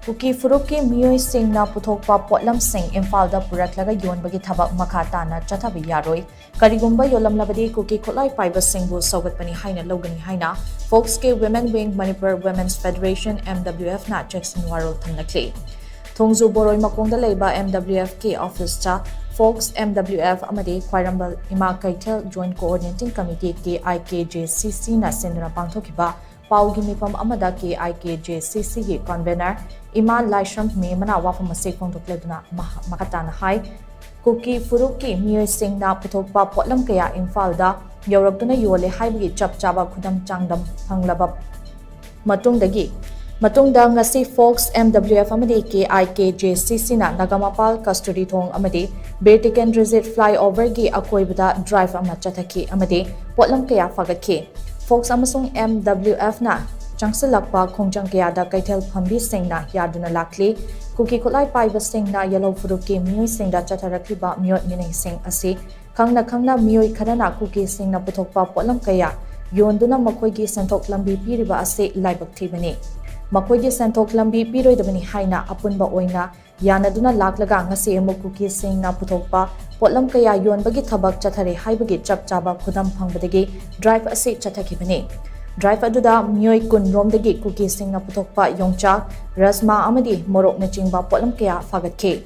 Kuki phurup ki meeoi shing na Puthokpa Potlam shing Imphal Da Puraklaga Yonbagi Thabak Makha Tana chathaba yaroi karigumba yolamlabadi Kuki khutlai paiba shing bu shougatpani haina lougani haina FOCS ke Women Wing Manipur Women's Federation MWF na chekshin warol thamlakli Thongzu boroi makongda leiba MWF ke office cha FOCS MWF amadi Khwairambal Ima Kaitel Joint Coordinating Committee ke IKJCC na senduna pangthokiba Paugi mifam amada ke IKJCC ki convener Ima Laishram me mana wafam masek phong tokleduna makatana hai Kuki phurup ki meeoi shing na Puthokpa Potlam kaya Imphal da yaurabtuna yole haibagi chap chaba khudam changdam phanglaba matungda ngasi FOCS MWF amadi ke IKJCC na nagamapal custody thong amadi Bertican Resit flyover gi akoibada drive ama chathaki amadi Potlam kaya fagatki FOCS amasung MWF na changsalakpa khongjang kayada kaithel phambi singna yaduna lakli Kuki khutlai paiba singna yellow phurup ki meeoi singda chatharakliba miot minai sing asi khangna meeoi kharana Kuki singna Puthokpa Potlam kaya yonduna makhoigi senthok lambi piriba ase laibak thibani makhoigi senthok lambi piroidabani haina apunba oina yanaduna laklaga ngasi emu Kuki singna Puthokpa Potlam kaya Yonbagi Thabak chathare haibagi chap chaba khudam phangbadagi drive ase chathakibani drive aduda meeoi kun romdagi Kuki singna Puthokpa yongcha rasma amadi morok na chingba Potlam kaya fagatke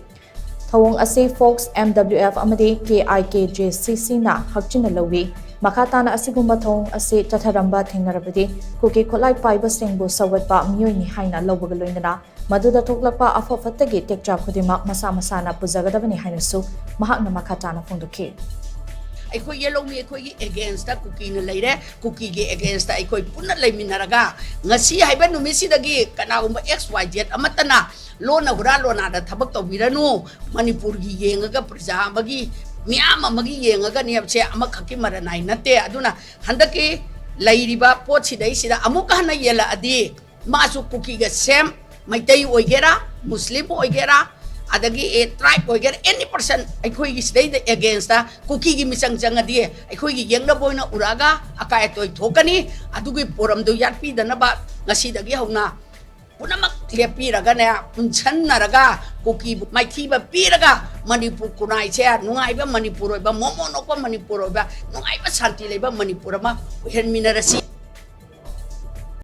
thawong ase FOCS MWF amadi KIKJCC na hakchina lawi Makha Tana asigumba thong ase chatharamba thingnarabadi Kuki khutlai paiba singbu sawatpa meeoi ni haina lobagaloinana maduda thoklakpa afafatagi tekcha khudimak masa masana pujagadabani hainasu mahakna Makha Tana phongdoki Aikoi yellow me aikoi against the Kuki na leire Kuki ge against the aikoi punna leiminaraga ngasi haiba numisidagi kanagumba XYZ amatana lona hura lona da thabak tawbiranu Manipur gi yengaga praja amagi miyam amagi yengaga niapse amakhaki maranai nate aduna handaki leiriba potsidai sida amuka hana yela adi masu Kuki ga same maitai oigera muslim oigera adagi tribe oigera any person aikoi gi stay against the Kuki gi misang jangadi aikoi gi yengna boina uraga akai toy thokani adugi poram do yatpi danaba ngasi dagi hauna punamak lepiraga ne punchanaraga Kuki maithiba piraga Manipur kunai che nungaiba Manipur oiba momonokpa Manipur oiba nungaiba santi leiba Manipur ma hen minarasi